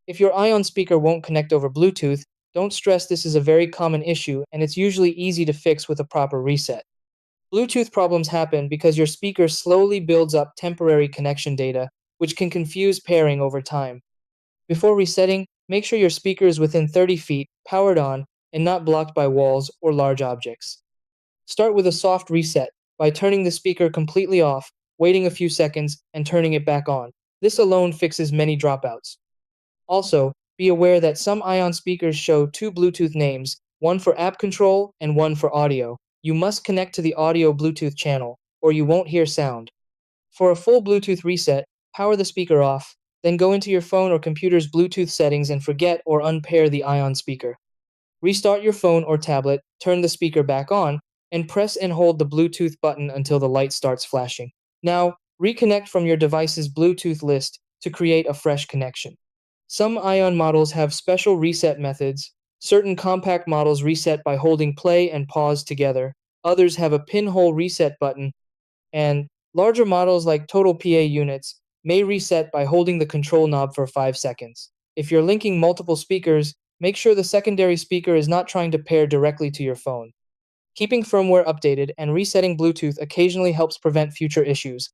If your Ion speaker won't connect over Bluetooth, don't stress, this is a very common issue and it's usually easy to fix with a proper reset. Bluetooth problems happen because your speaker slowly builds up temporary connection data, which can confuse pairing over time. Before resetting, make sure your speaker is within 30 feet, powered on, and not blocked by walls or large objects. Start with a soft reset by turning the speaker completely off, waiting a few seconds, and turning it back on. This alone fixes many dropouts. Also, be aware that some Ion speakers show two Bluetooth names, one for app control and one for audio. You must connect to the audio Bluetooth channel, or you won't hear sound. For a full Bluetooth reset, power the speaker off, then go into your phone or computer's Bluetooth settings and forget or unpair the Ion speaker. Restart your phone or tablet, turn the speaker back on, and press and hold the Bluetooth button until the light starts flashing. Now, reconnect from your device's Bluetooth list to create a fresh connection. Some Ion models have special reset methods. Certain compact models reset by holding play and pause together. Others have a pinhole reset button, and larger models like Total PA units may reset by holding the control knob for 5 seconds. If you're linking multiple speakers, make sure the secondary speaker is not trying to pair directly to your phone. Keeping firmware updated and resetting Bluetooth occasionally helps prevent future issues.